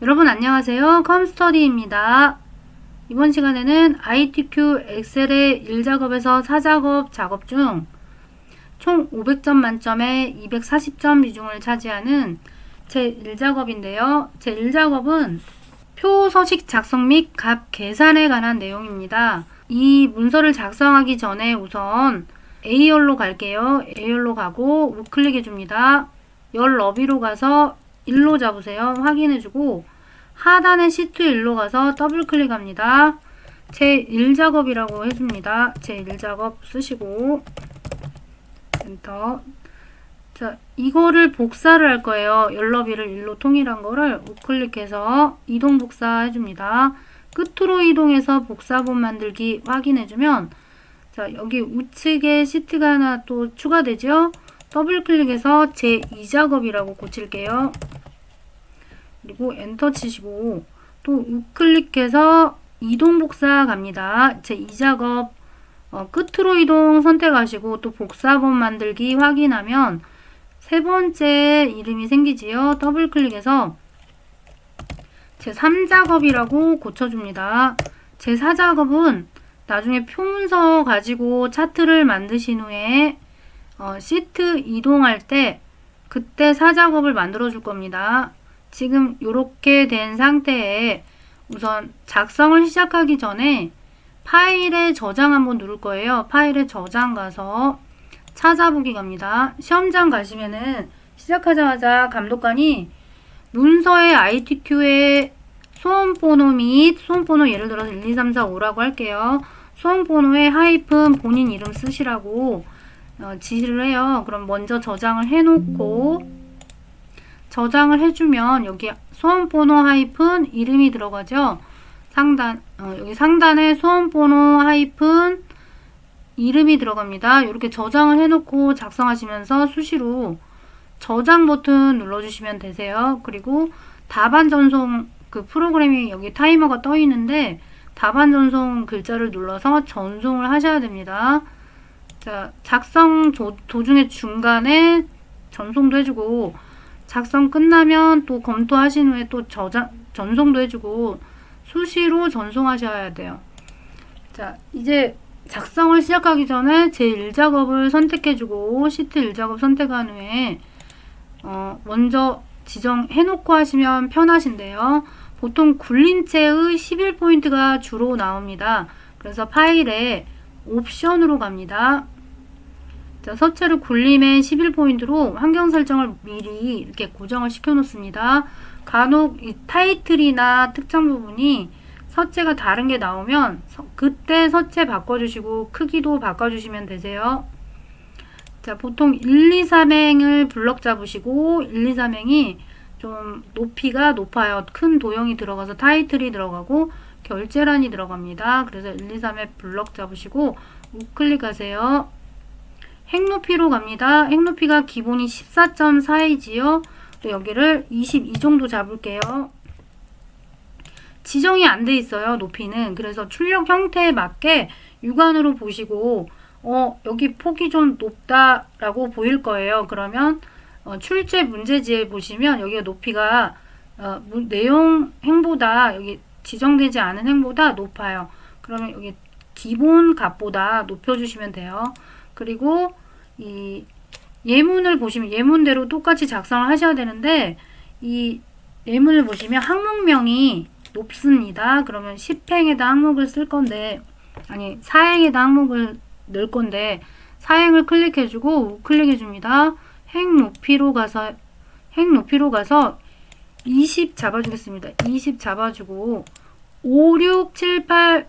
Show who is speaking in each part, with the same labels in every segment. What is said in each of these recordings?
Speaker 1: 여러분 안녕하세요. 컴스터디입니다. 이번 시간에는 ITQ 엑셀의 1작업에서 4작업 작업 중 총 500점 만점에 240점 비중을 차지하는 제1작업인데요. 제1작업은 표 서식 작성 및 값 계산에 관한 내용입니다. 이 문서를 작성하기 전에 우선 A열로 갈게요. A열로 가고 우클릭 해줍니다. 열 너비로 가서 1로 잡으세요. 확인해주고 하단의 시트 1로 가서 더블 클릭합니다. 제1작업이라고 해줍니다. 제1작업 쓰시고 엔터. 자, 이거를 복사를 할 거예요. 열 너비를 1로 통일한 거를 우클릭해서 이동 복사 해줍니다. 끝으로 이동해서 복사본 만들기 확인해주면 자, 여기 우측에 시트가 하나 또 추가되죠? 더블 클릭해서 제2작업이라고 고칠게요. 그리고 엔터 치시고 또 우클릭해서 이동 복사 갑니다. 제2작업 끝으로 이동 선택하시고 또 복사본 만들기 확인하면 세 번째 이름이 생기지요. 더블 클릭해서 제3작업이라고 고쳐줍니다. 제4작업은 나중에 표문서 가지고 차트를 만드신 후에 시트 이동할 때 그때 4작업을 만들어 줄 겁니다. 지금 이렇게 된 상태에 우선 작성을 시작하기 전에 파일에 저장 한번 누를 거예요. 파일에 저장 가서 찾아보기 갑니다. 시험장 가시면은 시작하자마자 감독관이 문서의 ITQ의 소원번호 및 소원번호 예를 들어서 1, 2, 3, 4, 5라고 할게요. 소원번호에 하이픈 본인 이름 쓰시라고 지시를 해요. 그럼 먼저 저장을 해놓고 저장을 해주면 여기 소원번호 하이픈 이름이 들어가죠. 여기 상단에 소원번호 하이픈 이름이 들어갑니다. 이렇게 저장을 해놓고 작성하시면서 수시로 저장 버튼 눌러주시면 되세요. 그리고 답안 전송 그 프로그램이 여기 타이머가 떠 있는데 답안 전송 글자를 눌러서 전송을 하셔야 됩니다. 자, 작성 도중에 중간에 전송도 해주고 작성 끝나면 또 검토하신 후에 또 전송도 해주고 수시로 전송하셔야 돼요. 자, 이제 작성을 시작하기 전에 제1작업을 선택해주고 시트 1작업 선택한 후에 먼저 지정해놓고 하시면 편하신데요. 보통 굴린 채의 11포인트가 주로 나옵니다. 그래서 파일에 옵션으로 갑니다. 자, 서체를 굴림의 11포인트로 환경 설정을 미리 이렇게 고정을 시켜 놓습니다. 간혹 이 타이틀이나 특정 부분이 서체가 다른 게 나오면 그때 서체 바꿔주시고 크기도 바꿔주시면 되세요. 자, 보통 1, 2, 3행을 블럭 잡으시고 1, 2, 3행이 좀 높이가 높아요. 큰 도형이 들어가서 타이틀이 들어가고 결제란이 들어갑니다. 그래서 1, 2, 3에 블럭 잡으시고 우클릭하세요. 행 높이로 갑니다. 행 높이가 기본이 14.4이지요. 여기를 22 정도 잡을게요. 지정이 안 돼 있어요. 높이는. 그래서 출력 형태에 맞게 육안으로 보시고 여기 폭이 좀 높다라고 보일 거예요. 그러면 출제 문제지에 보시면 여기가 높이가 내용 행보다 여기 지정되지 않은 행보다 높아요. 그러면 여기 기본 값보다 높여주시면 돼요. 그리고 이 예문을 보시면 예문대로 똑같이 작성을 하셔야 되는데 이 예문을 보시면 항목명이 높습니다. 그러면 10행에다 항목을 쓸 건데 아니 4행에다 항목을 넣을 건데 4행을 클릭해주고 우클릭해 줍니다. 행 높이로 가서 20 잡아주겠습니다. 20 잡아주고 5, 6, 7, 8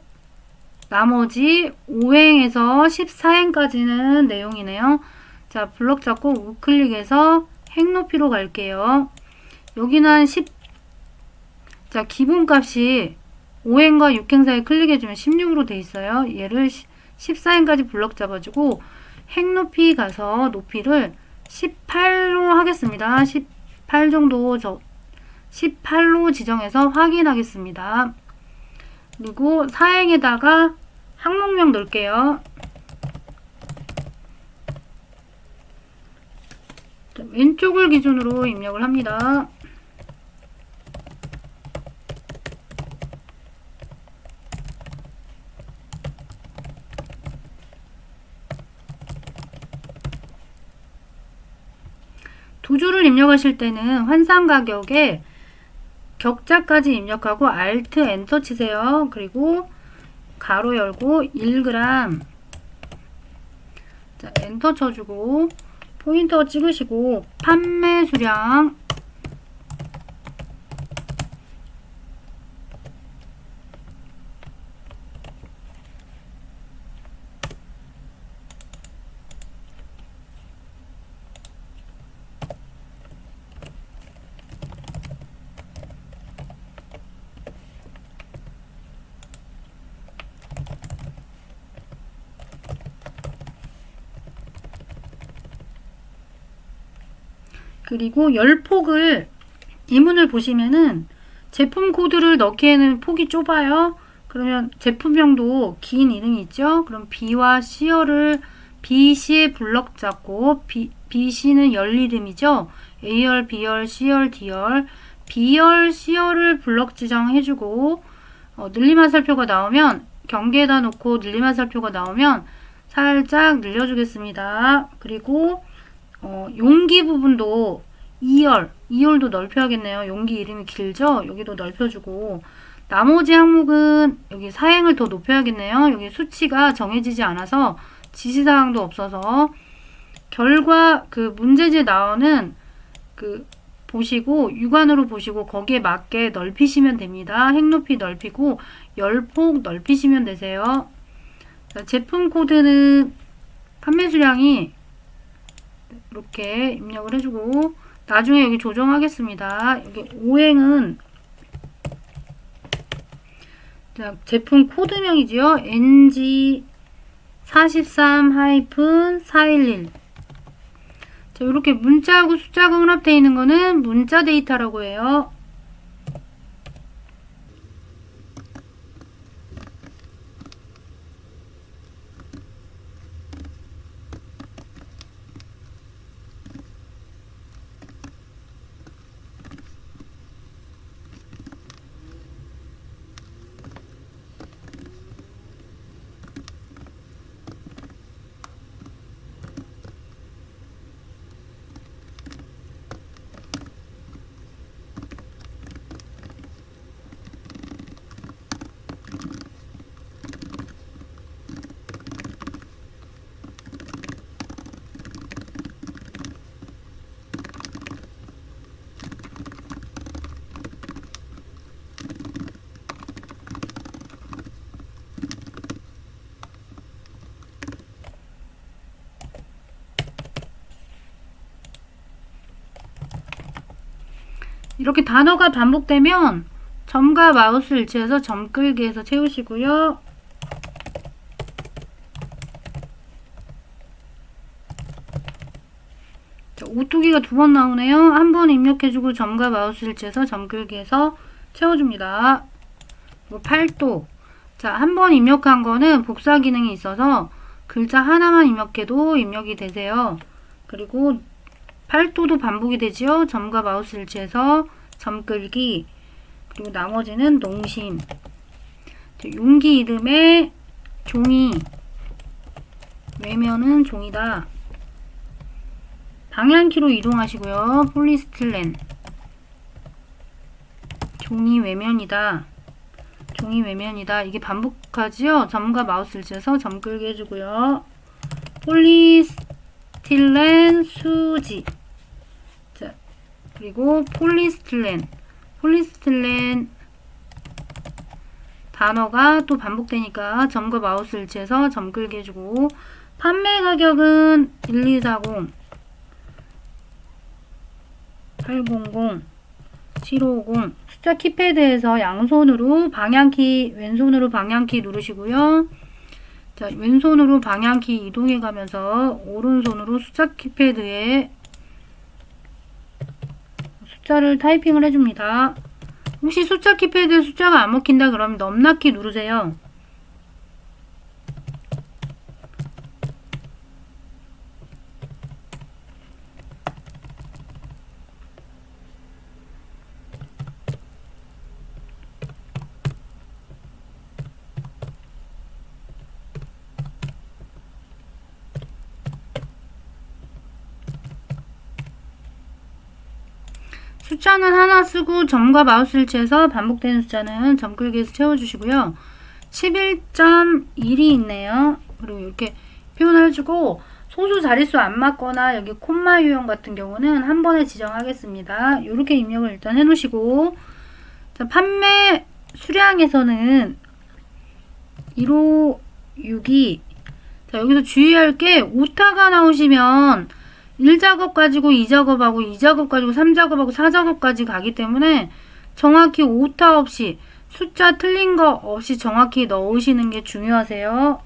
Speaker 1: 나머지 5행에서 14행까지는 내용이네요. 자, 블럭 잡고 우클릭해서 행 높이로 갈게요. 여기는 한 10, 자, 기본값이 5행과 6행 사이 클릭해주면 16으로 돼 있어요. 얘를 14행까지 블럭 잡아주고 행 높이 가서 높이를 18로 하겠습니다. 18 정도 18로 지정해서 확인하겠습니다. 그리고 4행에다가 항목명 넣을게요. 왼쪽을 기준으로 입력을 합니다. 두 줄을 입력하실 때는 환산 가격에 격자까지 입력하고 Alt 엔터 치세요. 그리고 가로 열고 1g, 자, 엔터 쳐주고 포인터 찍으시고 판매 수량 그리고 열폭을 이문을 보시면은 제품 코드를 넣기에는 폭이 좁아요. 그러면 제품명도 긴 이름이 있죠. 그럼 B와 C열을 BC의 블럭 잡고 BC는 열 이름이죠. A열, B열, C열, D열, B열, C열을 블럭 지정해주고 늘림 화살표가 나오면 경계에다 놓고 늘림 화살표가 나오면 살짝 늘려주겠습니다. 그리고 용기 부분도 2열도 넓혀야겠네요. 용기 이름이 길죠? 여기도 넓혀주고 나머지 항목은 여기 사행을 더 높여야겠네요. 여기 수치가 정해지지 않아서 지시사항도 없어서 결과 그 문제지에 나오는 그 보시고 육안으로 보시고 거기에 맞게 넓히시면 됩니다. 행높이 넓히고 열폭 넓히시면 되세요. 자, 제품 코드는 판매 수량이 이렇게 입력을 해주고 나중에 여기 조정하겠습니다. 여기 오행은 제품 코드명이지요. NG43-411. 자, 이렇게 문자하고 숫자가 혼합되어 있는 거는 문자 데이터라고 해요. 이렇게 단어가 반복되면 점과 마우스 일치해서 점 끌기해서 채우시고요. 자, 오뚜기가 두 번 나오네요. 한 번 입력해주고 점과 마우스 일치해서 점 끌기해서 채워줍니다. 그리고 8도. 자, 한 번 입력한 거는 복사 기능이 있어서 글자 하나만 입력해도 입력이 되세요. 그리고 8도도 반복이 되지요. 점과 마우스 일치해서 점 끌기. 그리고 나머지는 농심. 용기 이름에 종이. 외면은 종이다. 방향키로 이동하시고요. 폴리스틸렌. 종이 외면이다. 종이 외면이다. 이게 반복하지요. 점과 마우스 일치해서 점 끌기 해주고요. 폴리스틸렌 수지. 자, 그리고 폴리스틸렌 단어가 또 반복되니까 점과 마우스 일치해서 점 끌기 해주고 판매 가격은 1240 800 750 숫자 키패드에서 양손으로 방향키 왼손으로 방향키 누르시고요. 자, 왼손으로 방향키 이동해 가면서 오른손으로 숫자 키패드에 숫자를 타이핑을 해줍니다. 혹시 숫자 키패드에 숫자가 안 먹힌다 그러면 넘나키 누르세요. 숫자는 하나 쓰고 점과 마우스 일치해서 반복되는 숫자는 점 끌기에서 채워주시고요. 11.1이 있네요. 그리고 이렇게 표현을 해주고 소수 자릿수 안 맞거나 여기 콤마 유형 같은 경우는 한 번에 지정하겠습니다. 이렇게 입력을 일단 해놓으시고, 자, 판매 수량에서는 1562. 자, 여기서 주의할 게 오타가 나오시면 1작업 가지고 2작업하고 2작업 가지고 3작업하고 4작업까지 가기 때문에 정확히 오타 없이 숫자 틀린 거 없이 정확히 넣으시는 게 중요하세요.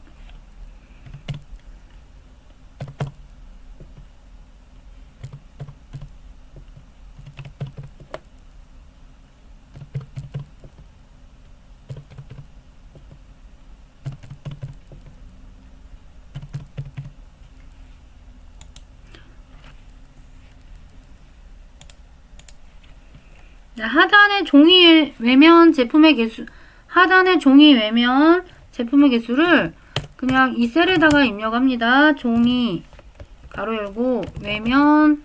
Speaker 1: 하단의 종이 외면 제품의 개수, 하단의 종이 외면 제품의 개수를 그냥 이 셀에다가 입력합니다. 종이 가로 열고 외면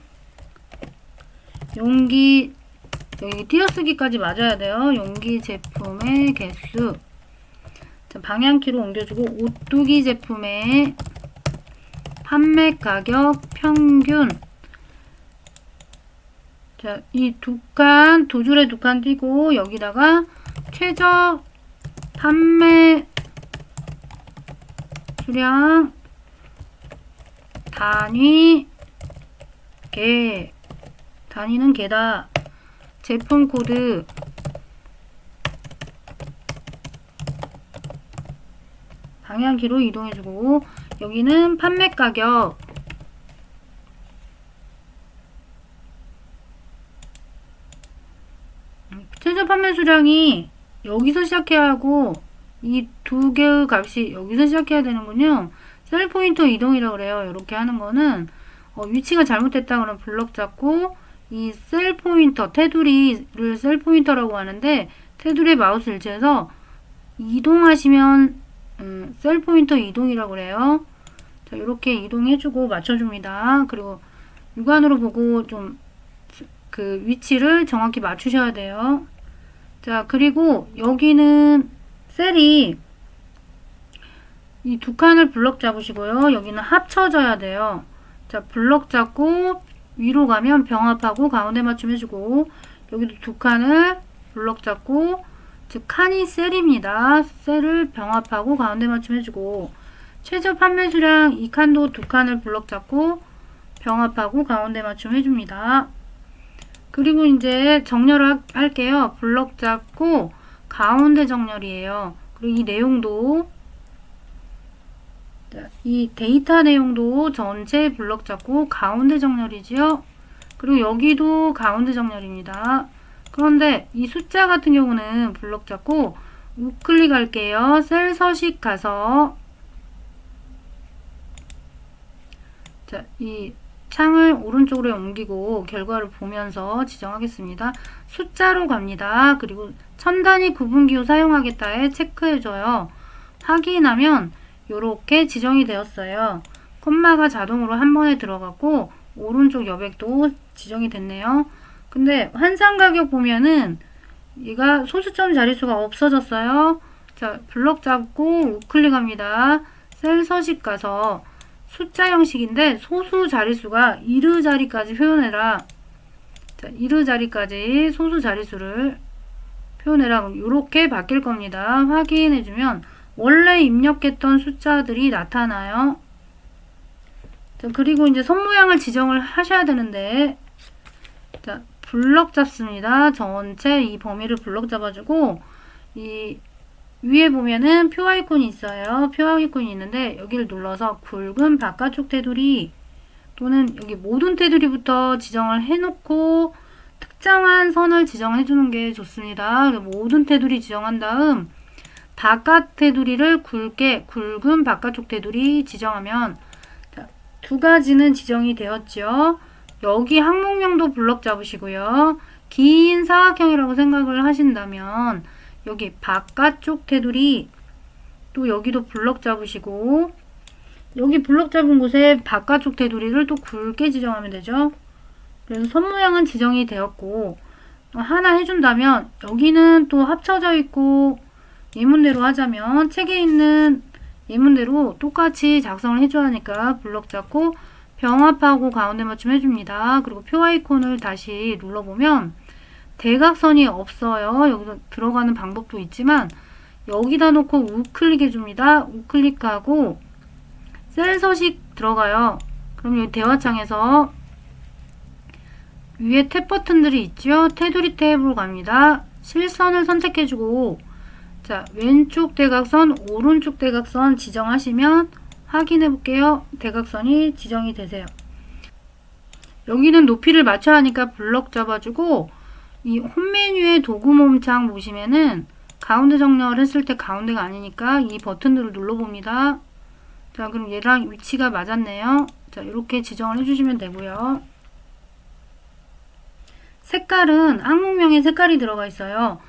Speaker 1: 용기, 여기 띄어쓰기까지 맞아야 돼요. 용기 제품의 개수. 자, 방향키로 옮겨주고 오뚜기 제품의 판매 가격 평균. 자, 이 두 줄에 두 칸 띄고 여기다가 최저 판매 수량 단위 개, 단위는 개다. 제품 코드 방향키로 이동해주고 여기는 판매 가격, 최저 판매 수량이 여기서 시작해야 하고 이 두 개의 값이 여기서 시작해야 되는군요. 셀 포인터 이동이라고 그래요. 이렇게 하는 거는 위치가 잘못됐다 그러면 블럭 잡고 이 셀 포인터, 테두리를 셀 포인터라고 하는데 테두리에 마우스 일치해서 이동하시면 셀 포인터 이동이라고 그래요. 자, 이렇게 이동해주고 맞춰줍니다. 그리고 육안으로 보고 좀 그 위치를 정확히 맞추셔야 돼요. 자, 그리고 여기는 셀이 이 두 칸을 블럭 잡으시고요. 여기는 합쳐져야 돼요. 자, 블럭 잡고 위로 가면 병합하고 가운데 맞춤 해주고 여기도 두 칸을 블럭 잡고, 즉 칸이 셀입니다. 셀을 병합하고 가운데 맞춤 해주고 최저 판매 수량 이 칸도 두 칸을 블럭 잡고 병합하고 가운데 맞춤 해줍니다. 그리고 이제 정렬을 할게요. 블럭 잡고 가운데 정렬이에요. 그리고 이 내용도, 이 데이터 내용도 전체 블럭 잡고 가운데 정렬이지요. 그리고 여기도 가운데 정렬입니다. 그런데 이 숫자 같은 경우는 블럭 잡고 우클릭 할게요. 셀 서식 가서, 자, 이 창을 오른쪽으로 옮기고 결과를 보면서 지정하겠습니다. 숫자로 갑니다. 그리고 천 단위 구분기호 사용하겠다에 체크해줘요. 확인하면 이렇게 지정이 되었어요. 콤마가 자동으로 한 번에 들어갔고 오른쪽 여백도 지정이 됐네요. 근데 환산 가격 보면은 얘가 소수점 자릿수가 없어졌어요. 자, 블럭 잡고 우클릭합니다. 셀 서식 가서 숫자 형식인데 소수 자릿수가 이르 자리까지 표현해라. 자, 이르 자리까지 소수 자릿수를 표현해라. 그럼 이렇게 바뀔 겁니다. 확인해주면 원래 입력했던 숫자들이 나타나요. 자, 그리고 이제 손 모양을 지정을 하셔야 되는데, 자, 블럭 잡습니다. 전체 이 범위를 블럭 잡아주고 이 위에 보면은 표 아이콘이 있어요. 표 아이콘이 있는데 여기를 눌러서 굵은 바깥쪽 테두리 또는 여기 모든 테두리부터 지정을 해놓고 특정한 선을 지정해 주는 게 좋습니다. 모든 테두리 지정한 다음 바깥 테두리를 굵은 바깥쪽 테두리 지정하면, 자, 두 가지는 지정이 되었죠. 여기 항목명도 블럭 잡으시고요. 긴 사각형이라고 생각을 하신다면 여기 바깥쪽 테두리 또 여기도 블럭 잡으시고 여기 블럭 잡은 곳에 바깥쪽 테두리를 또 굵게 지정하면 되죠. 그래서 손 모양은 지정이 되었고 하나 해준다면 여기는 또 합쳐져 있고 예문대로 하자면 책에 있는 예문대로 똑같이 작성을 해줘야 하니까 블럭 잡고 병합하고 가운데 맞춤 해줍니다. 그리고 표 아이콘을 다시 눌러보면 대각선이 없어요. 여기서 들어가는 방법도 있지만 여기다 놓고 우클릭 해줍니다. 우클릭하고 셀 서식 들어가요. 그럼 여기 대화창에서 위에 탭 버튼들이 있죠. 테두리 탭으로 갑니다. 실선을 선택해주고 자, 왼쪽 대각선, 오른쪽 대각선 지정하시면 확인해 볼게요. 대각선이 지정이 되세요. 여기는 높이를 맞춰야 하니까 블럭 잡아주고 이 홈 메뉴의 도구 모음창 보시면은 가운데 정렬 했을 때 가운데가 아니니까 이 버튼들을 눌러봅니다. 자, 그럼 얘랑 위치가 맞았네요. 자, 이렇게 지정을 해주시면 되고요. 색깔은 항목명에 색깔이 들어가 있어요.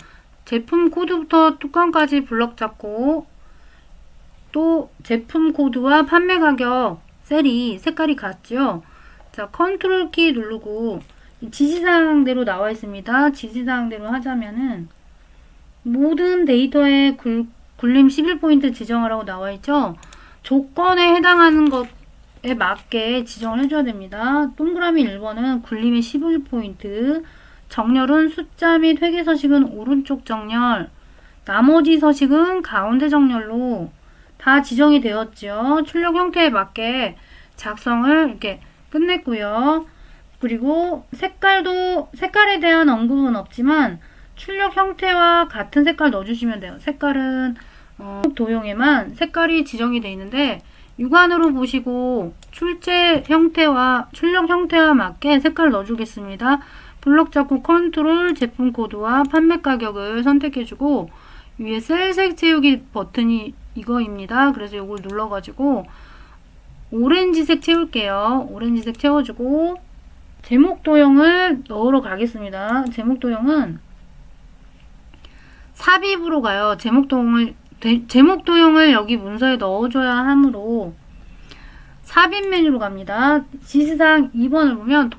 Speaker 1: 제품 코드부터 뚜껑까지 블럭 잡고 또 제품 코드와 판매 가격 셀이 색깔이 같죠. 자, 컨트롤 키 누르고 지시사항대로 나와 있습니다. 지시사항대로 하자면은 모든 데이터에 굴림 11포인트 지정하라고 나와 있죠. 조건에 해당하는 것에 맞게 지정을 해줘야 됩니다. 동그라미 1번은 굴림의 11포인트, 정렬은 숫자 및 회계 서식은 오른쪽 정렬, 나머지 서식은 가운데 정렬로 다 지정이 되었죠. 출력 형태에 맞게 작성을 이렇게 끝냈고요. 그리고 색깔에 대한 언급은 없지만 출력 형태와 같은 색깔 넣어주시면 돼요. 색깔은 도형에만 색깔이 지정이 되어 있는데 육안으로 보시고 출력 형태와 맞게 색깔을 넣어주겠습니다. 블럭 잡고 컨트롤 제품 코드와 판매 가격을 선택해주고 위에 셀색 채우기 버튼이 이거입니다. 그래서 이걸 눌러가지고 오렌지색 채울게요. 오렌지색 채워주고 제목 도형을 넣으러 가겠습니다. 제목 도형은 삽입으로 가요. 제목 도형을 여기 문서에 넣어줘야 하므로 삽입 메뉴로 갑니다. 지시사항 2번을 보면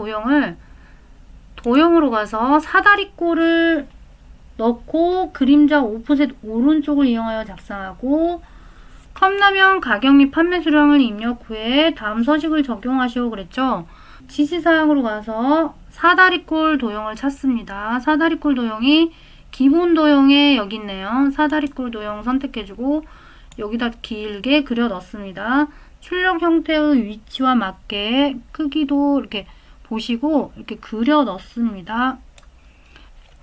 Speaker 1: 도형으로 가서 사다리꼴을 넣고 그림자 오프셋 오른쪽을 이용하여 작성하고 컵라면 가격 및 판매 수량을 입력 후에 다음 서식을 적용하시오 그랬죠. 지시사항으로 가서 사다리꼴 도형을 찾습니다. 사다리꼴 도형이 기본 도형에 여기 있네요. 사다리꼴 도형 선택해주고 여기다 길게 그려 넣습니다. 출력 형태의 위치와 맞게 크기도 이렇게 보시고 이렇게 그려 넣습니다.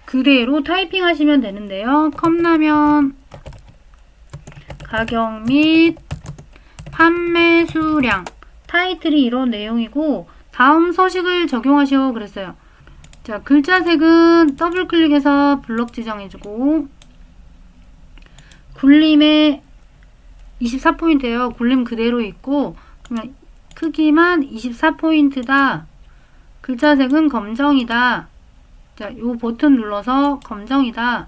Speaker 1: 그대로 타이핑 하시면 되는데요. 컵라면 가격 및 판매 수량 타이틀이 이런 내용이고 다음 서식을 적용하시오 그랬어요. 자, 글자색은 더블 클릭해서 블럭 지정해주고 굴림에 24포인트예요. 굴림 그대로 있고 그러면 크기만 24포인트다. 글자색은 검정이다. 자, 요 버튼 눌러서 검정이다.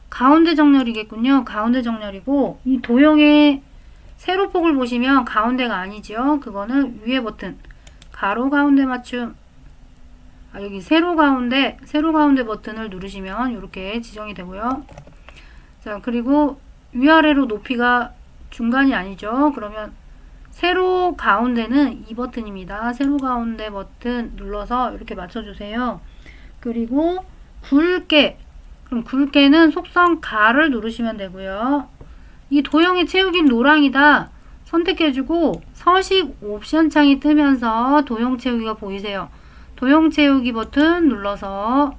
Speaker 1: 가운데 정렬이겠군요. 가운데 정렬이고 이 도형의 세로폭을 보시면 가운데가 아니죠. 그거는 위에 버튼 가로 가운데 맞춤. 여기 세로 가운데 버튼을 누르시면 이렇게 지정이 되고요. 자, 그리고 위아래로 높이가 중간이 아니죠. 그러면 세로 가운데는 이 버튼입니다. 세로 가운데 버튼 눌러서 이렇게 맞춰주세요. 그리고 굵게, 그럼 굵게는 속성 가를 누르시면 되고요. 이 도형의 채우기 노랑이다 선택해주고 서식 옵션 창이 뜨면서 도형 채우기가 보이세요. 도형 채우기 버튼 눌러서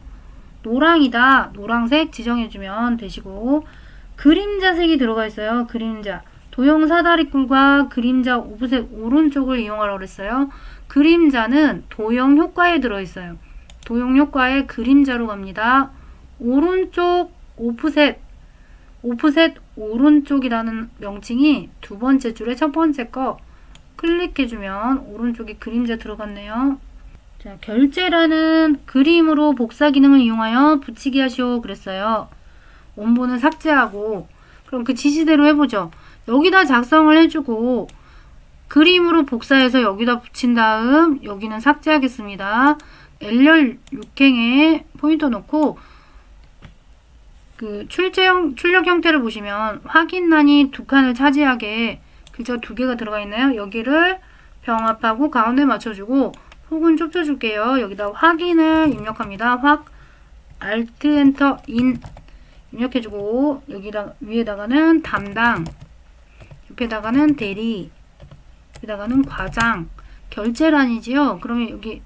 Speaker 1: 노랑이다 노랑색 지정해주면 되시고 그림자색이 들어가 있어요. 그림자 도형 사다리꼴과 그림자 오브셋 오른쪽을 이용하라고 그랬어요. 그림자는 도형 효과에 들어있어요. 도형 효과에 그림자로 갑니다. 오른쪽 오프셋 오른쪽이라는 명칭이 두 번째 줄에 첫 번째 거 클릭해주면 오른쪽에 그림자 들어갔네요. 자, 결제라는 그림으로 복사 기능을 이용하여 붙이기 하시오 그랬어요. 원본은 삭제하고 그럼 그 지시대로 해보죠. 여기다 작성을 해주고 그림으로 복사해서 여기다 붙인 다음 여기는 삭제하겠습니다. L열 6행에 포인터 넣고 그 출력 형태를 보시면 확인란이 두 칸을 차지하게 글자 두 개가 들어가 있나요? 여기를 병합하고 가운데 맞춰주고 폭은 좁혀줄게요. 여기다 확인을 입력합니다. Alt 엔터 인 입력해주고 여기다 위에다가는 담당, 옆에다가는 대리, 여기다가는 과장, 결제란이지요. 그러면 여기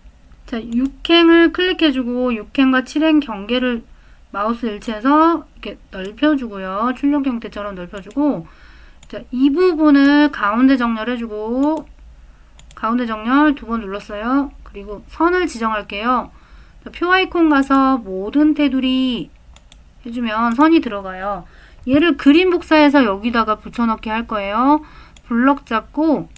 Speaker 1: 자 6행을 클릭해주고 6행과 7행 경계를 마우스 일치해서 이렇게 넓혀주고요. 출력 형태처럼 넓혀주고 자, 이 부분을 가운데 정렬해주고 가운데 정렬 두 번 눌렀어요. 그리고 선을 지정할게요. 자, 표 아이콘 가서 모든 테두리 해주면 선이 들어가요. 얘를 그림 복사해서 여기다가 붙여넣기 할 거예요. 블럭 잡고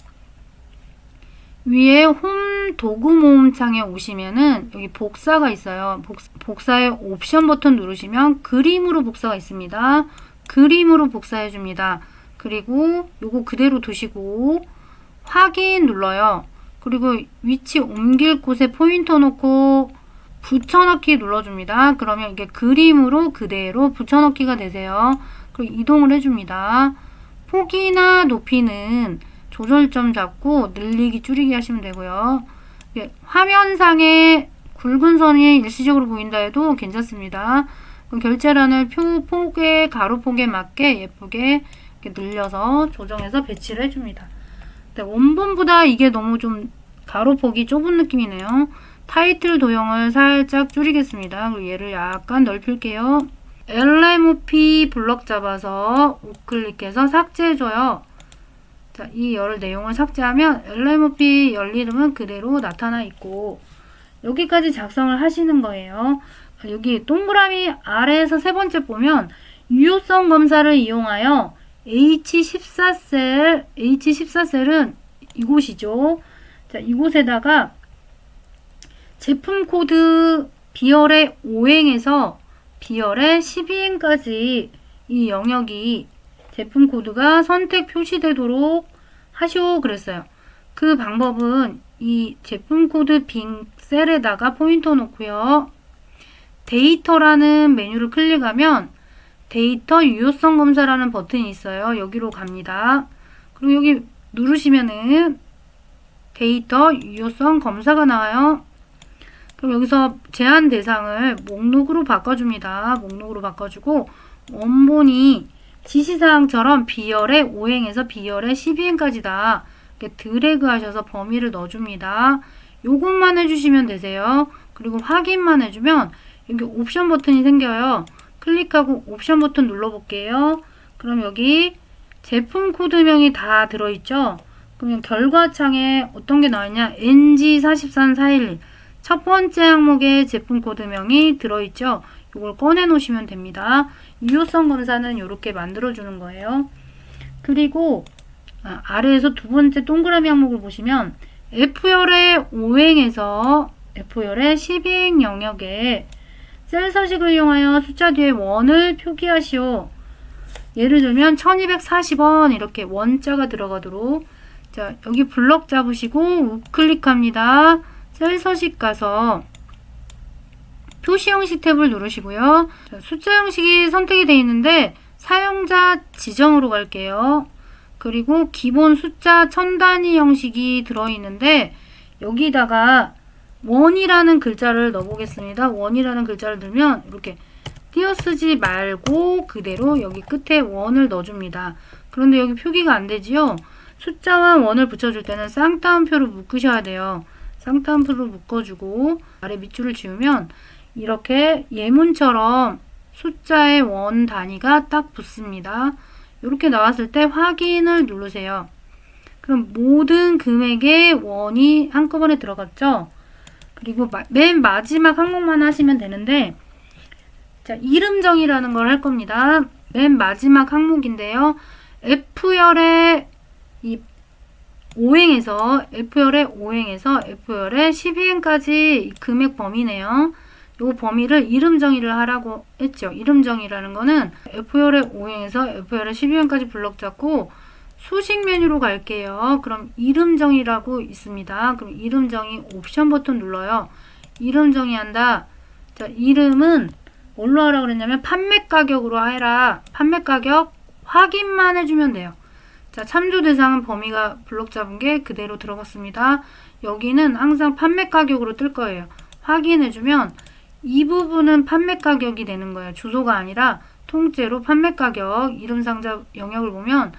Speaker 1: 위에 홈 도구 모음 창에 오시면은 여기 복사가 있어요. 복사의 옵션 버튼 누르시면 그림으로 복사가 있습니다. 그림으로 복사해 줍니다. 그리고 요거 그대로 두시고 확인 눌러요. 그리고 위치 옮길 곳에 포인터 놓고 붙여넣기 눌러줍니다. 그러면 이게 그림으로 그대로 붙여넣기가 되세요. 그리고 이동을 해줍니다. 폭이나 높이는 조절점 잡고 늘리기 줄이기 하시면 되고요. 화면상에 굵은 선이 일시적으로 보인다 해도 괜찮습니다. 결제란을 표 폭에 가로 폭에 맞게 예쁘게 이렇게 늘려서 조정해서 배치를 해줍니다. 원본보다 이게 너무 좀 가로 폭이 좁은 느낌이네요. 타이틀 도형을 살짝 줄이겠습니다. 그리고 얘를 약간 넓힐게요. LMOP 블럭 잡아서 우클릭해서 삭제해줘요. 자, 이 열 내용을 삭제하면 LMOP 열 이름은 그대로 나타나 있고 여기까지 작성을 하시는 거예요. 여기 동그라미 아래에서 세 번째 보면 유효성 검사를 이용하여 H14셀은 이곳이죠. 자, 이곳에다가 제품 코드 B열의 5행에서 B열의 12행까지 이 영역이 제품 코드가 선택 표시되도록 하시오 그랬어요. 그 방법은 이 제품 코드 빈 셀에다가 포인터 놓고요. 데이터라는 메뉴를 클릭하면 데이터 유효성 검사라는 버튼이 있어요. 여기로 갑니다. 그리고 여기 누르시면은 데이터 유효성 검사가 나와요. 그럼 여기서 제한 대상을 목록으로 바꿔줍니다. 목록으로 바꿔주고 원본이 지시사항처럼 B열의 5행에서 B열의 12행까지다. 이렇게 드래그 하셔서 범위를 넣어줍니다. 요것만 해주시면 되세요. 그리고 확인만 해주면 여기 옵션 버튼이 생겨요. 클릭하고 옵션 버튼 눌러볼게요. 그럼 여기 제품 코드명이 다 들어있죠. 그러면 결과창에 어떤 게 나와있냐? NG43411 첫 번째 항목에 제품 코드명이 들어있죠. 이걸 꺼내 놓으시면 됩니다. 유효성 검사는 이렇게 만들어주는 거예요. 그리고 아래에서 두 번째 동그라미 항목을 보시면 F열의 5행에서 F열의 12행 영역에 셀 서식을 이용하여 숫자 뒤에 원을 표기하시오. 예를 들면 1240원 이렇게 원자가 들어가도록 자 여기 블럭 잡으시고 우클릭합니다. 셀 서식 가서 표시 형식 탭을 누르시고요. 자, 숫자 형식이 선택이 되어 있는데 사용자 지정으로 갈게요. 그리고 기본 숫자 천 단위 형식이 들어있는데 여기다가 원이라는 글자를 넣어보겠습니다. 원이라는 글자를 넣으면 이렇게 띄어쓰지 말고 그대로 여기 끝에 원을 넣어줍니다. 그런데 여기 표기가 안 되지요. 숫자와 원을 붙여줄 때는 쌍따옴표로 묶으셔야 돼요. 쌍따옴표로 묶어주고 아래 밑줄을 지우면 이렇게 예문처럼 숫자의 원 단위가 딱 붙습니다. 이렇게 나왔을 때 확인을 누르세요. 그럼 모든 금액의 원이 한꺼번에 들어갔죠. 그리고 맨 마지막 항목만 하시면 되는데 자, 이름정의라는 걸 할 겁니다. 맨 마지막 항목인데요. F열의 이 5행에서 F열의 12행까지 금액 범위네요. 이 범위를 이름 정의를 하라고 했죠. 이름 정의라는 거는 F열의 5행에서 F열의 12행까지 블럭 잡고 수식 메뉴로 갈게요. 그럼 이름 정의라고 있습니다. 그럼 이름 정의 옵션 버튼 눌러요. 이름 정의한다. 자, 이름은 뭘로 하라 그랬냐면 판매 가격으로 해라. 판매 가격 확인만 해주면 돼요. 자, 참조 대상은 범위가 블록 잡은 게 그대로 들어갔습니다. 여기는 항상 판매 가격으로 뜰 거예요. 확인해주면 이 부분은 판매 가격이 되는 거예요. 주소가 아니라 통째로 판매 가격, 이름 상자 영역을 보면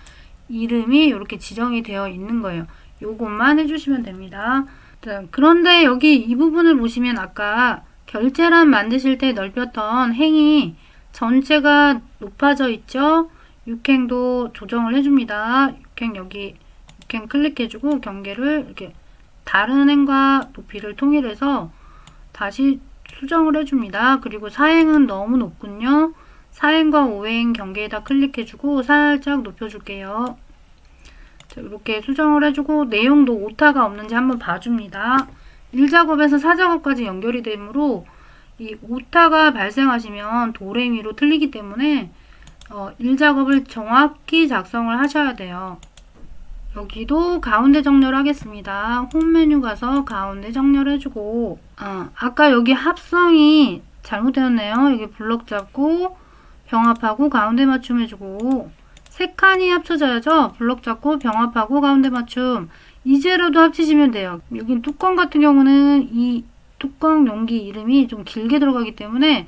Speaker 1: 이름이 이렇게 지정이 되어 있는 거예요. 요것만 해주시면 됩니다. 자, 그런데 여기 이 부분을 보시면 아까 결제란 만드실 때 넓혔던 행이 전체가 높아져 있죠. 육행도 조정을 해줍니다. 육행 여기 육행 클릭해주고 경계를 이렇게 다른 행과 높이를 통일해서 다시 수정을 해줍니다. 그리고 사행은 너무 높군요. 사행과 오행 경계에다 클릭해주고 살짝 높여줄게요. 자, 이렇게 수정을 해주고 내용도 오타가 없는지 한번 봐줍니다. 1작업에서 4작업까지 연결이 되므로 이 오타가 발생하시면 도레미로 틀리기 때문에 1작업을 정확히 작성을 하셔야 돼요. 여기도 가운데 정렬하겠습니다. 홈 메뉴 가서 가운데 정렬해주고 아까 여기 합성이 잘못되었네요. 여기 블럭 잡고 병합하고 가운데 맞춤 해주고 세 칸이 합쳐져야죠. 블럭 잡고 병합하고 가운데 맞춤 이제로도 합치시면 돼요. 여기 뚜껑 같은 경우는 이 뚜껑 용기 이름이 좀 길게 들어가기 때문에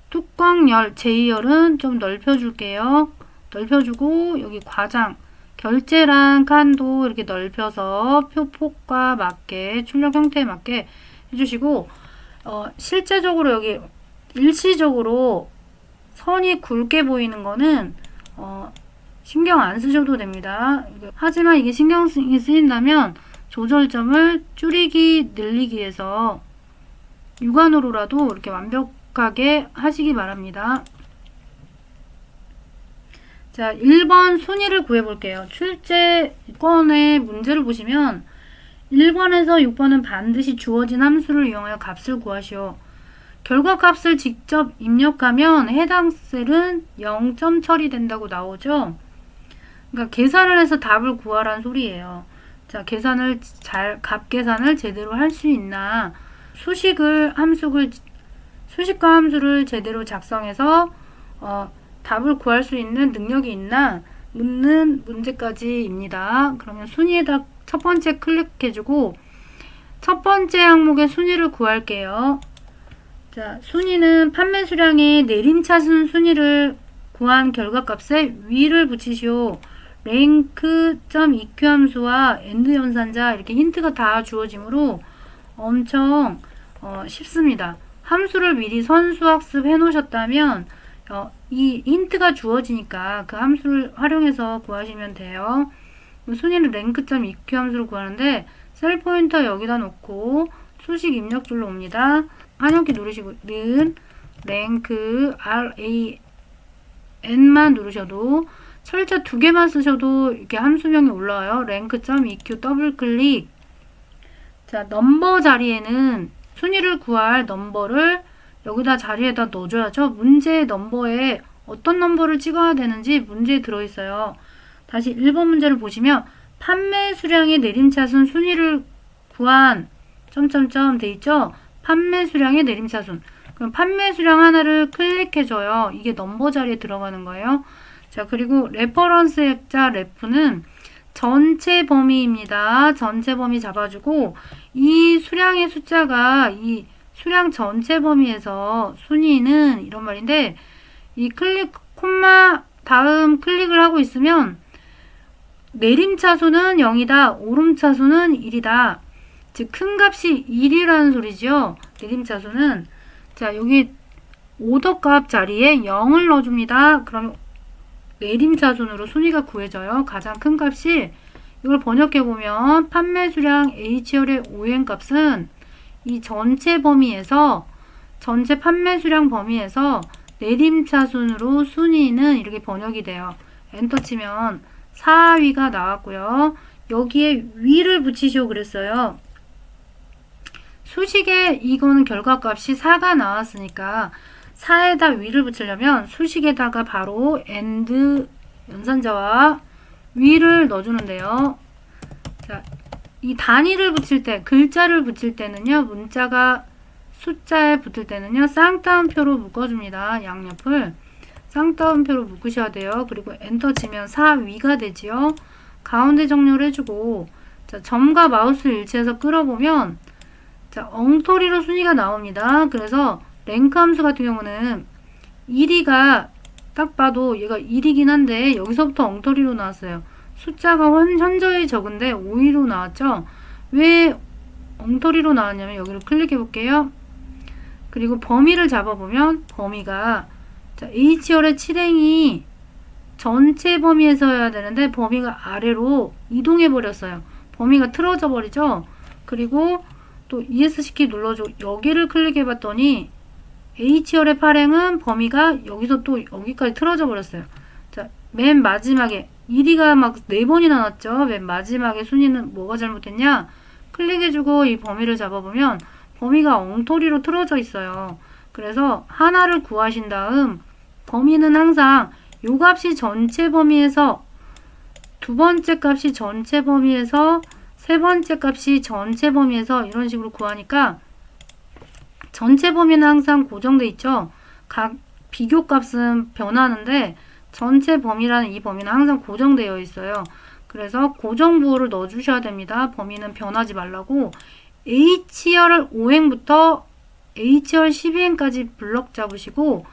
Speaker 1: 뚜껑 열, 제2열은 좀 넓혀줄게요. 넓혀주고 여기 과장 결제란 칸도 이렇게 넓혀서 표폭과 맞게 출력 형태에 맞게 해주시고 실제적으로 여기 일시적으로 선이 굵게 보이는 거는 신경 안 쓰셔도 됩니다. 하지만 이게 신경이 쓰인다면 조절점을 줄이기 늘리기 위해서 육안으로라도 이렇게 완벽하게 하시기 바랍니다. 자, 1번 순위를 구해볼게요. 출제권의 문제를 보시면 1번에서 6번은 반드시 주어진 함수를 이용하여 값을 구하시오. 결과값을 직접 입력하면 해당 셀은 0점 처리된다고 나오죠. 그러니까 계산을 해서 답을 구하라는 소리예요. 자, 값 계산을 제대로 할 수 있나, 수식과 함수를 제대로 작성해서 답을 구할 수 있는 능력이 있나 묻는 문제까지입니다. 그러면 순위에다 첫 번째 클릭해주고 첫 번째 항목의 순위를 구할게요. 자, 순위는 판매 수량의 내림차순 순위를 구한 결과값에 위를 붙이시오. rank.eq 함수와 end 연산자 이렇게 힌트가 다 주어지므로 엄청 쉽습니다. 함수를 미리 선수학습 해 놓으셨다면 이 힌트가 주어지니까 그 함수를 활용해서 구하시면 돼요. 순위는 rank.eq 함수를 구하는데 셀 포인터 여기다 놓고 수식 입력줄로 옵니다. 한영키 누르시고 는 rank ran만 누르셔도 철자 2개만 쓰셔도 이렇게 함수명이 올라와요. rank.eq 더블 클릭. 자, 넘버 자리에는 순위를 구할 넘버를 여기다 자리에다 넣어줘야죠. 문제 넘버에 어떤 넘버를 찍어야 되는지 문제에 들어있어요. 다시 1번 문제를 보시면 판매 수량의 내림차순 순위를 구한 점점점 돼 있죠. 판매 수량의 내림차순. 그럼 판매 수량 하나를 클릭해줘요. 이게 넘버 자리에 들어가는 거예요. 자, 그리고 레퍼런스 액자 레프는 전체 범위입니다. 전체 범위 잡아주고 이 수량의 숫자가 이 수량 전체 범위에서 순위는 이런 말인데 이 콤마 다음 클릭을 하고 있으면 내림차수는 0이다. 오름차수는 1이다. 즉 큰 값이 1이라는 소리죠. 내림차수는. 자, 여기 오더값 자리에 0을 넣어줍니다. 그러면 내림차순으로 순위가 구해져요. 가장 큰 값이 이걸 번역해보면 판매 수량 H열의 오행값은 이 전체 범위에서 전체 판매 수량 범위에서 내림차순으로 순위는 이렇게 번역이 돼요. 엔터 치면 4위가 나왔고요. 여기에 위를 붙이시오 그랬어요. 수식에 이거는 결과값이 4가 나왔으니까 4에다 위를 붙이려면 수식에다가 바로 and 연산자와 위를 넣어주는데요. 자, 이 단위를 붙일 때, 글자를 붙일 때는요, 문자가 숫자에 붙을 때는요, 쌍따옴표로 묶어줍니다. 양옆을 쌍따옴표로 묶으셔야 돼요. 그리고 엔터 치면 4위가 되지요. 가운데 정렬 해주고, 자, 점과 마우스 일치해서 끌어보면, 자, 엉터리로 순위가 나옵니다. 그래서 랭크 함수 같은 경우는 1위가 딱 봐도 얘가 1이긴 한데 여기서부터 엉터리로 나왔어요. 숫자가 현저히 적은데 5위로 나왔죠. 왜 엉터리로 나왔냐면 여기를 클릭해 볼게요. 그리고 범위를 잡아보면 범위가, 자, H열의 7행이 전체 범위에서여야 되는데 범위가 아래로 이동해 버렸어요. 범위가 틀어져 버리죠. 그리고 또 ESC 키 눌러줘 여기를 클릭해 봤더니 H열의 8행은 범위가 여기서 또 여기까지 틀어져 버렸어요. 자, 맨 마지막에 1위가 막 4번이 나왔죠. 맨 마지막에 순위는 뭐가 잘못됐냐? 클릭해주고 이 범위를 잡아보면 범위가 엉터리로 틀어져 있어요. 그래서 하나를 구하신 다음 범위는 항상 요 값이 전체 범위에서, 두 번째 값이 전체 범위에서, 세 번째 값이 전체 범위에서 이런 식으로 구하니까 전체 범위는 항상 고정돼 있죠. 각 비교 값은 변하는데 전체 범위라는 이 범위는 항상 고정되어 있어요. 그래서 고정부호를 넣어주셔야 됩니다. 범위는 변하지 말라고. H열 5행부터 H열 12행까지 블럭 잡으시고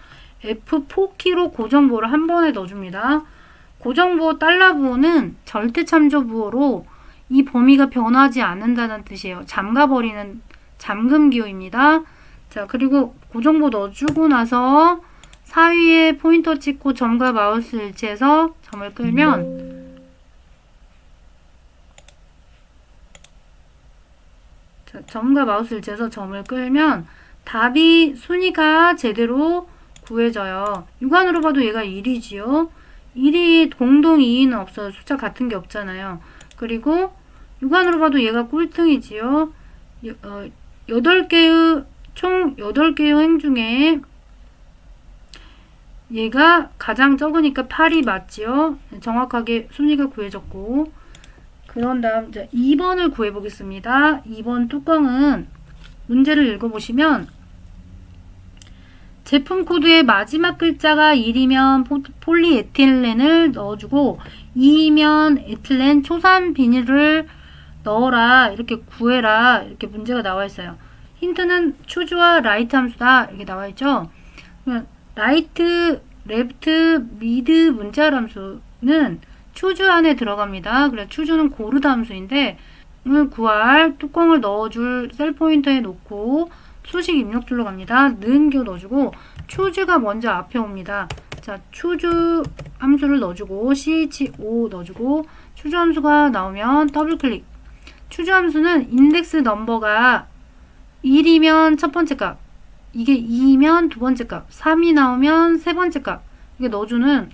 Speaker 1: F4키로 고정부호를 한 번에 넣어줍니다. 고정부호 달러부호는 절대참조부호로 이 범위가 변하지 않는다는 뜻이에요. 잠가버리는 잠금기호입니다. 자, 그리고 고정부호 넣어주고 나서 사위에 포인터 찍고 점과 마우스 일치해서 점을 끌면, 자, 점과 마우스 일치해서 점을 끌면 답이 순위가 제대로 구해져요. 육안으로 봐도 얘가 1이지요. 1이 공동 2위는 없어요. 숫자 같은 게 없잖아요. 그리고 육안으로 봐도 얘가 꼴등이지요. 8개의 총 8개의 행 중에 얘가 가장 적으니까 8이 맞지요. 정확하게 순위가 구해졌고, 그런 다음 2번을 구해보겠습니다. 2번 뚜껑은 문제를 읽어보시면 제품 코드의 마지막 글자가 1이면 폴리에틸렌을 넣어주고 2이면 에틸렌 초산 비닐을 넣어라, 이렇게 구해라, 이렇게 문제가 나와 있어요. 힌트는 추주와 라이트 함수다, 이렇게 나와 있죠. 라이트, 레프트, 미드 문자 함수는 추주 안에 들어갑니다. 그래서 추주는 고르다 함수인데 을 구할 뚜껑을 넣어줄 셀 포인터에 놓고 수식 입력 줄로 갑니다. 는교 넣어주고 추주가 먼저 앞에 옵니다. 자, 추주 함수를 넣어주고 cho 넣어주고 추주 함수가 나오면 더블 클릭. 추주 함수는 인덱스 넘버가 1이면 첫 번째 값, 이게 2면 두 번째 값, 3이 나오면 세 번째 값, 이게 넣어주는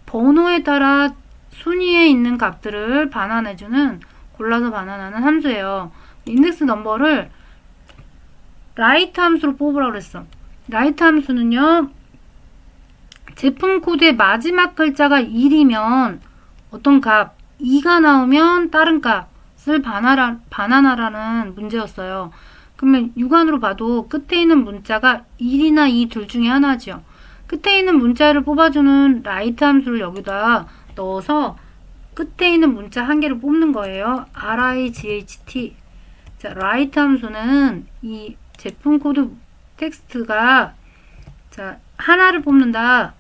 Speaker 1: 번호에 따라 순위에 있는 값들을 반환해주는, 골라서 반환하는 함수예요. 인덱스 넘버를 라이트 함수로 뽑으라고 그랬어. 라이트 함수는요, 제품 코드의 마지막 글자가 1이면 어떤 값, 2가 나오면 다른 값을 반환하라는 문제였어요. 그러면 육안으로 봐도 끝에 있는 문자가 1이나 2 둘 중에 하나죠. 끝에 있는 문자를 뽑아주는 라이트 함수를 여기다 넣어서 끝에 있는 문자 한 개를 뽑는 거예요. RIGHT. 자, 라이트 함수는 이 제품 코드 텍스트가, 자, 하나를 뽑는다.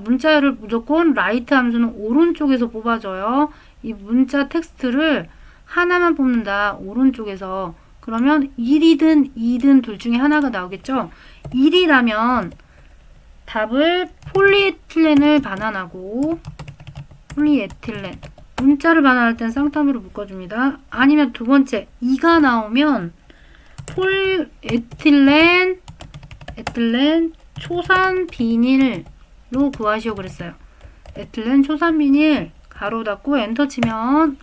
Speaker 1: 문자를 무조건 라이트 함수는 오른쪽에서 뽑아줘요. 이 문자 텍스트를 하나만 뽑는다. 오른쪽에서. 그러면 1이든 2든 둘 중에 하나가 나오겠죠. 1이라면 답을 폴리에틸렌을 반환하고, 폴리에틸렌 문자를 반환할 땐 쌍따옴으로 묶어줍니다. 아니면 두 번째 2가 나오면 폴에틸렌 초산 비닐로 구하시오 그랬어요. 에틸렌 초산 비닐 가로 닫고 엔터 치면,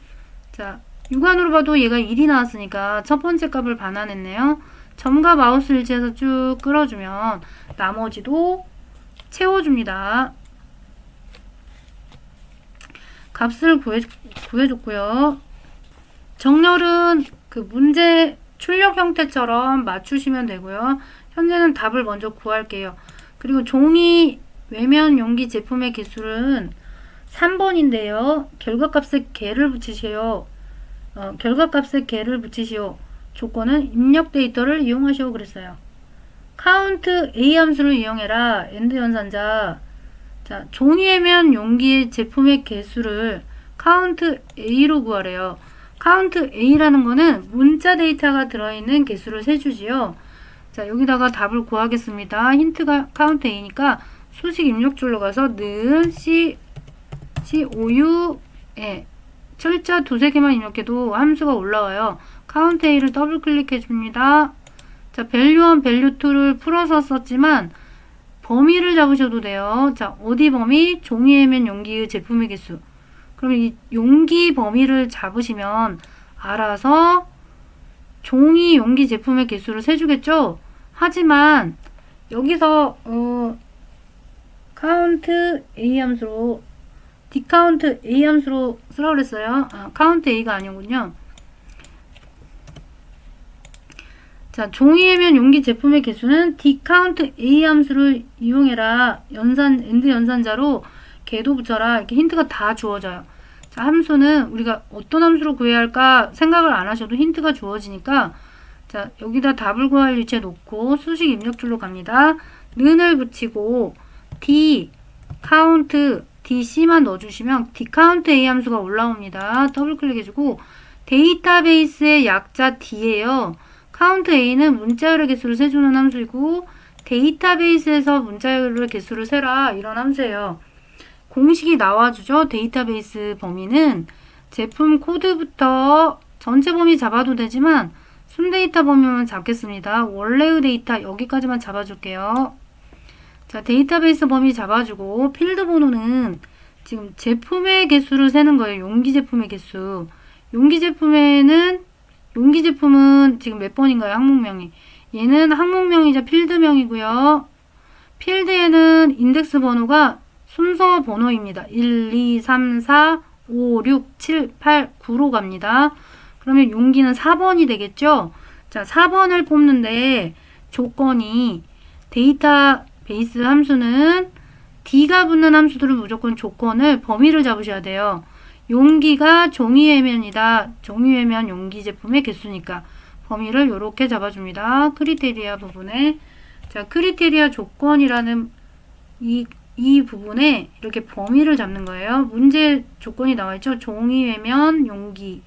Speaker 1: 자, 육안으로 봐도 얘가 1이 나왔으니까 첫 번째 값을 반환했네요. 점과 마우스 일치해서 쭉 끌어주면 나머지도 채워줍니다. 값을 구해줬고요. 정렬은 그 문제 출력 형태처럼 맞추시면 되고요. 현재는 답을 먼저 구할게요. 그리고 종이 외면 용기 제품의 개수는 3번인데요. 결과값에 개를 붙이시오. 결과값에 개를 붙이시오. 조건은 입력 데이터를 이용하시오 그랬어요. 카운트 A 함수를 이용해라. 엔드 연산자. 자, 종이 외면 용기의 제품의 개수를 카운트 A로 구하래요. 카운트 A라는 거는 문자 데이터가 들어있는 개수를 세주지요. 자, 여기다가 답을 구하겠습니다. 힌트가 카운트 A니까 수식 입력줄로 가서 는 COU에 철자 두세 개만 입력해도 함수가 올라와요. 카운트 A를 더블 클릭해 줍니다. 자, value1, value2를 풀어서 썼지만 범위를 잡으셔도 돼요. 자, 어디 범위? 종이 외면 용기의 제품의 개수. 그럼 이 용기 범위를 잡으시면 알아서 종이 용기 제품의 개수를 세주겠죠? 하지만 여기서 count A 함수로 decount A 함수로 쓰라고 그랬어요. count A가 아니군요. 자, 종이 외면 용기 제품의 개수는 decount A 함수를 이용해라. 엔드 연산자로 개도 붙여라. 이렇게 힌트가 다 주어져요. 자, 함수는 우리가 어떤 함수로 구해야 할까 생각을 안 하셔도 힌트가 주어지니까, 자, 여기다 답을 구할 위치에 놓고 수식 입력줄로 갑니다. 는을 붙이고 count DC만 넣어주시면 decount A 함수가 올라옵니다. 더블 클릭해주고 데이터베이스의 약자 D예요. count A는 문자열의 개수를 세주는 함수이고 데이터베이스에서 문자열의 개수를 세라 이런 함수예요. 공식이 나와주죠. 데이터베이스 범위는 제품 코드부터 전체 범위 잡아도 되지만 순데이터 범위만 잡겠습니다. 원래의 데이터 여기까지만 잡아줄게요. 자, 데이터베이스 범위 잡아주고 필드 번호는 지금 제품의 개수를 세는 거예요. 용기 제품의 개수. 용기 제품은 지금 몇 번인가요? 항목명이. 얘는 항목명이자 필드명이고요. 필드에는 인덱스 번호가 순서 번호입니다. 1, 2, 3, 4, 5, 6, 7, 8, 9로 갑니다. 그러면 용기는 4번이 되겠죠? 자, 4번을 뽑는데 조건이 데이터베이스 함수는 D가 붙는 함수들은 무조건 조건을 범위를 잡으셔야 돼요. 용기가 종이 외면이다. 종이 외면 용기 제품의 개수니까 범위를 이렇게 잡아줍니다. 크리테리아 부분에. 자, 크리테리아 조건이라는 이 부분에 이렇게 범위를 잡는 거예요. 문제 조건이 나와있죠. 종이 외면 용기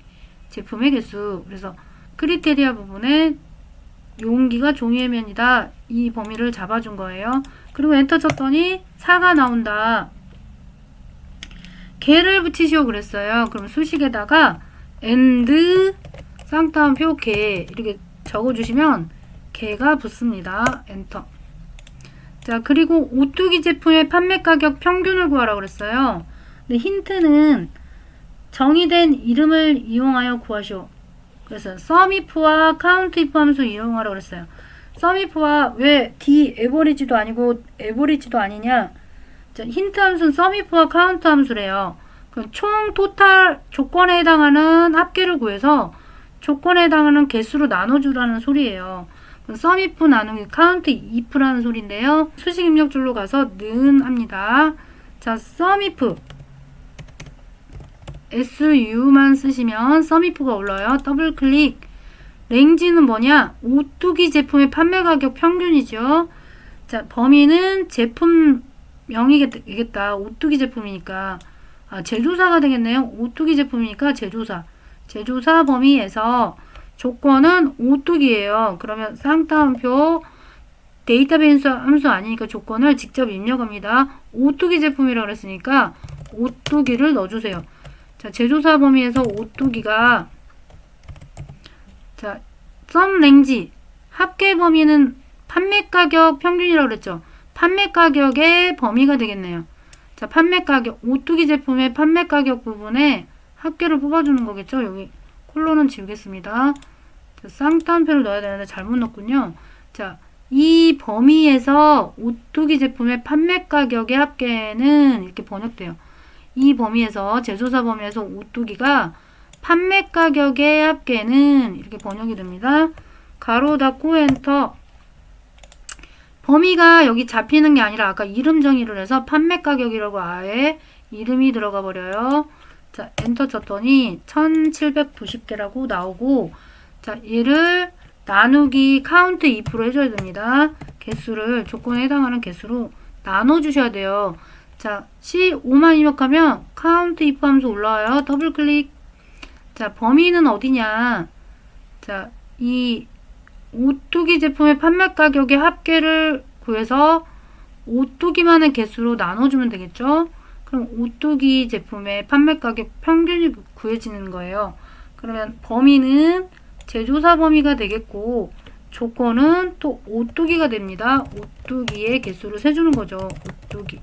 Speaker 1: 제품의 개수. 그래서 크리테리아 부분에 용기가 종이 외면이다. 이 범위를 잡아준 거예요. 그리고 엔터 쳤더니 4가 나온다. 개를 붙이시오 그랬어요. 그럼 수식에다가 and 쌍따옴표 개 이렇게 적어주시면 개가 붙습니다. 엔터. 자, 그리고 오뚜기 제품의 판매 가격 평균을 구하라고 그랬어요. 근데 힌트는 정의된 이름을 이용하여 구하시오. 그래서 sumif와 countif 함수 이용하라고 그랬어요. sumif와 왜 d 에버리지도 아니고 에버리지도 아니냐? 자, 힌트 함수는 sumif와 count 함수래요. 그럼 총 토탈 조건에 해당하는 합계를 구해서 조건에 해당하는 개수로 나눠주라는 소리예요. sumif 나누기 countif라는 소리인데요. 수식 입력줄로 가서 는 합니다. 자, sumif su만 쓰시면 sumif가 올라와요. 더블 클릭. 랭지는 뭐냐? 오뚜기 제품의 판매 가격 평균이죠. 자, 범위는 제품명이 되겠다. 오뚜기 제품이니까. 제조사가 되겠네요. 오뚜기 제품이니까 제조사. 제조사 범위에서 조건은 오뚜기예요. 그러면 쌍따옴표 데이터베이스 함수 아니니까 조건을 직접 입력합니다. 오뚜기 제품이라고 그랬으니까 오뚜기를 넣어주세요. 자, 제조사 범위에서 오뚜기가 자, 썸랭지 합계 범위는 판매 가격 평균이라고 그랬죠. 판매 가격의 범위가 되겠네요. 자, 판매 가격 오뚜기 제품의 판매 가격 부분에 합계를 뽑아주는 거겠죠. 여기 콜론은 지우겠습니다. 자, 쌍따옴표를 넣어야 되는데 잘못 넣었군요. 자, 이 범위에서 오뚜기 제품의 판매 가격의 합계는 이렇게 번역돼요. 이 범위에서 제조사 범위에서 오뚜기가 판매 가격의 합계는 이렇게 번역이 됩니다. 가로 닫고 엔터. 범위가 여기 잡히는 게 아니라 아까 이름 정의를 해서 판매 가격이라고 아예 이름이 들어가 버려요. 자, 엔터 쳤더니 1790개라고 나오고, 자, 얘를 나누기 카운트 if로 해줘야 됩니다. 개수를 조건에 해당하는 개수로 나눠주셔야 돼요. 자, C 5만 입력하면 카운트 if 함수 올라와요. 더블 클릭. 자, 범위는 어디냐? 자, 이 오뚜기 제품의 판매 가격의 합계를 구해서 오뚜기만의 개수로 나눠주면 되겠죠? 그럼 오뚜기 제품의 판매 가격 평균이 구해지는 거예요. 그러면 범위는 제조사 범위가 되겠고, 조건은 또 오뚜기가 됩니다. 오뚜기의 개수를 세주는 거죠. 오뚜기.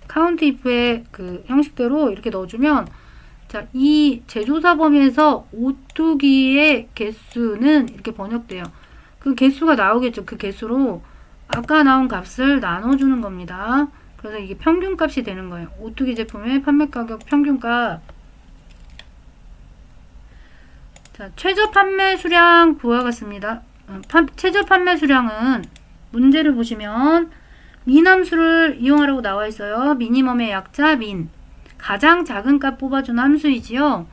Speaker 1: 카운트 if의 그 형식대로 이렇게 넣어주면, 자, 이 제조사 범위에서 오뚜기의 개수는 이렇게 번역돼요. 그 개수가 나오겠죠. 그 개수로 아까 나온 값을 나눠주는 겁니다. 그래서 이게 평균값이 되는 거예요. 오뚜기 제품의 판매 가격 평균값. 자, 최저 판매 수량 부하 같습니다. 최저 판매 수량은 문제를 보시면 민 함수를 이용하라고 나와 있어요. 미니멈의 약자 민. 가장 작은 값 뽑아주는 함수이지요.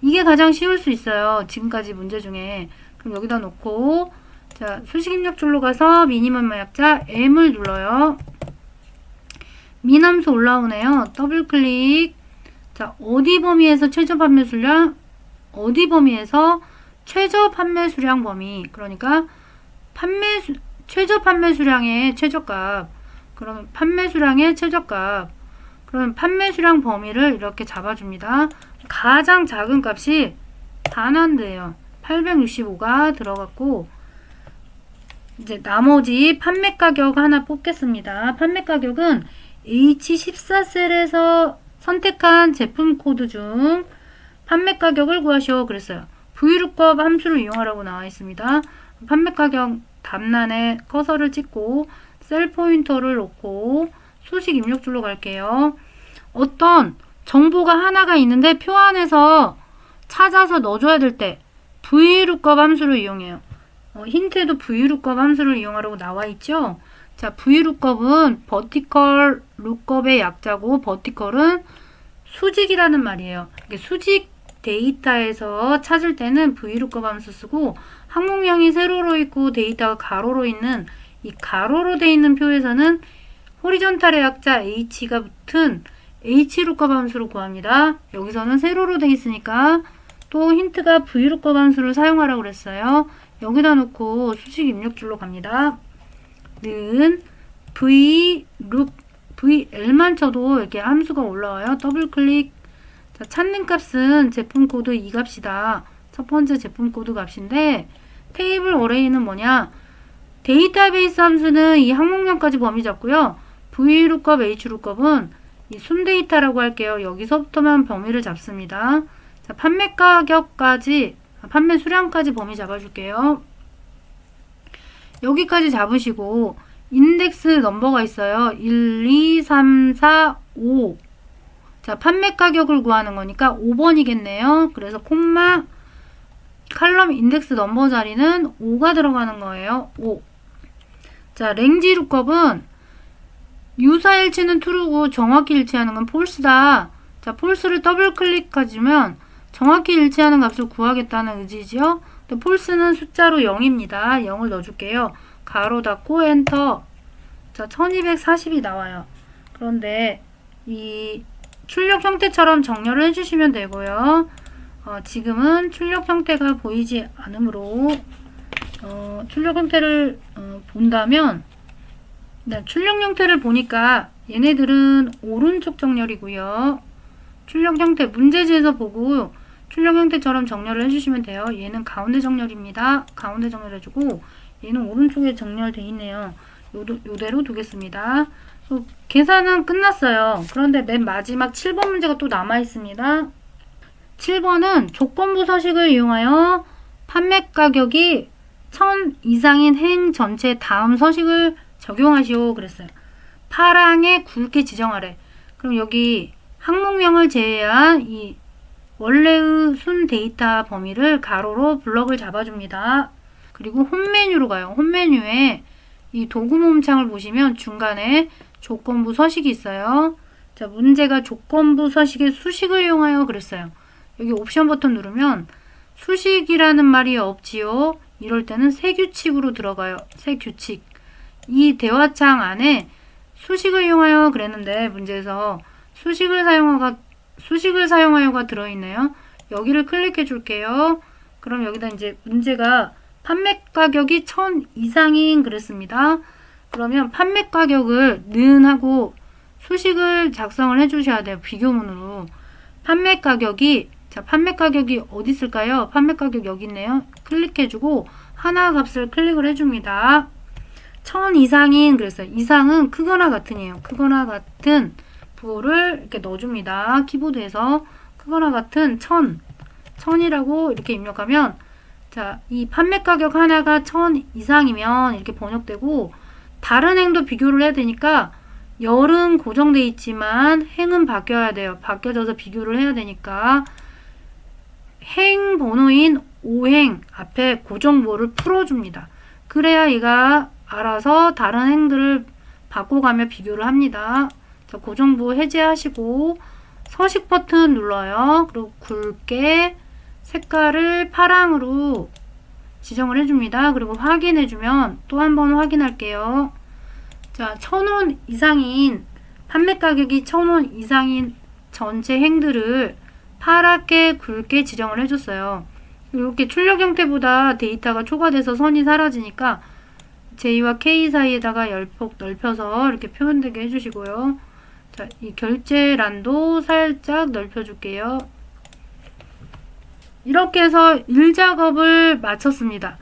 Speaker 1: 이게 가장 쉬울 수 있어요. 지금까지 문제 중에. 그럼 여기다 놓고, 자, 수식 입력줄로 가서 미니멈의 약자 M을 눌러요. 민 함수 올라오네요. 더블 클릭. 자, 어디 범위에서 최저 판매 수량? 어디 범위에서 최저 판매 수량 범위. 그러니까 최저 판매 수량의 최저값. 그러면 판매 수량의 최저값. 그러면 판매 수량 범위를 이렇게 잡아줍니다. 가장 작은 값이 단한대예요. 865가 들어갔고, 이제 나머지 판매 가격 하나 뽑겠습니다. 판매 가격은 H14셀에서 선택한 제품 코드 중 판매 가격을 구하시오 그랬어요. VLOOKUP 함수를 이용하라고 나와 있습니다. 판매 가격 답란에 커서를 찍고 셀 포인터를 놓고 수식 입력줄로 갈게요. 어떤 정보가 하나가 있는데 표 안에서 찾아서 넣어줘야 될 때 VLOOKUP 함수를 이용해요. 힌트에도 VLOOKUP 함수를 이용하라고 나와 있죠. 자, VLOOKUP은 버티컬 룩업의 약자고, 버티컬은 수직이라는 말이에요. 수직 데이터에서 찾을 때는 VLOOKUP 함수 쓰고, 항목명이 세로로 있고 데이터가 가로로 있는 이 가로로 돼 있는 표에서는 호리존탈의 약자 H가 붙은 HLOOKUP 함수로 구합니다. 여기서는 세로로 돼 있으니까 또 힌트가 VLOOKUP 함수를 사용하라고 그랬어요. 여기다 놓고 수식 입력줄로 갑니다. 는 VL만 쳐도 이렇게 함수가 올라와요. 더블 클릭. 자, 찾는 값은 제품 코드 이 값이다. 첫 번째 제품 코드 값인데, 테이블 어레이는 뭐냐? 데이터베이스 함수는 이 항목명까지 범위 잡고요. VLOOKUP, HLOOKUP은 이 순데이터라고 할게요. 여기서부터만 범위를 잡습니다. 자, 판매 가격까지, 판매 수량까지 범위 잡아줄게요. 여기까지 잡으시고 인덱스 넘버가 있어요. 1, 2, 3, 4, 5. 자, 판매 가격을 구하는 거니까 5번이겠네요. 그래서 콤마 칼럼 인덱스 넘버 자리는 5가 들어가는 거예요. 5. 자, 랭지 룩업은 유사일치는 true고 정확히 일치하는 건 false다. 자, false를 더블 클릭해주면 정확히 일치하는 값을 구하겠다는 의지지요. false는 숫자로 0입니다. 0을 넣어줄게요. 가로 닫고 엔터. 자, 1240이 나와요. 그런데 이 출력 형태처럼 정렬을 해주시면 되고요. 지금은 출력 형태가 보이지 않으므로 출력 형태를 본다면, 네, 출력 형태를 보니까 얘네들은 오른쪽 정렬이고요. 출력 형태 문제지에서 보고 출력 형태처럼 정렬을 해주시면 돼요. 얘는 가운데 정렬입니다. 가운데 정렬해주고 얘는 오른쪽에 정렬되어 있네요. 요대로 두겠습니다. 계산은 끝났어요. 그런데 맨 마지막 7번 문제가 또 남아 있습니다. 7번은 조건부 서식을 이용하여 판매 가격이 1000 이상인 행 전체 다음 서식을 적용하시오 그랬어요. 파랑에 굵게 지정하래. 그럼 여기 항목명을 제외한 이 원래의 순 데이터 범위를 가로로 블럭을 잡아줍니다. 그리고 홈 메뉴로 가요. 홈 메뉴에 이 도구 모음창을 보시면 중간에 조건부 서식이 있어요. 자, 문제가 조건부 서식에 수식을 이용하여 그랬어요. 여기 옵션 버튼 누르면 수식이라는 말이 없지요. 이럴 때는 새 규칙으로 들어가요. 새 규칙. 이 대화창 안에 수식을 이용하여 그랬는데 문제에서 수식을 사용하여가 들어있네요. 여기를 클릭해 줄게요. 그럼 여기다 이제 문제가 판매 가격이 1000 이상인 그랬습니다. 그러면 판매 가격을 는 하고 수식을 작성을 해 주셔야 돼요. 비교문으로. 판매 가격이 어디 있을까요? 판매 가격 여기 있네요. 클릭해 주고 하나 값을 클릭을 해 줍니다. 1000 이상인 그랬어요. 이상은 크거나 같은이에요. 크거나 같은 부호를 이렇게 넣어줍니다. 키보드에서 크거나 같은 1000이라고 이렇게 입력하면 자, 이 판매 가격 하나가 1000 이상이면 이렇게 번역되고 다른 행도 비교를 해야 되니까 열은 고정돼 있지만 행은 바뀌어야 돼요. 바뀌어져서 비교를 해야 되니까 행 번호인 5행 앞에 고정부호를 풀어줍니다. 그래야 얘가 알아서 다른 행들을 바꿔가며 비교를 합니다. 자, 고정부호 해제하시고 서식 버튼 눌러요. 그리고 굵게 색깔을 파랑으로 지정을 해줍니다. 그리고 확인해주면 또 한 번 확인할게요. 자, 1000원 이상인 판매 가격이 1000원 이상인 전체 행들을 파랗게 굵게 지정을 해줬어요. 이렇게 출력 형태보다 데이터가 초과돼서 선이 사라지니까 J와 K 사이에다가 열폭 넓혀서 이렇게 표현되게 해주시고요. 자, 이 결제란도 살짝 넓혀줄게요. 이렇게 해서 일 작업을 마쳤습니다.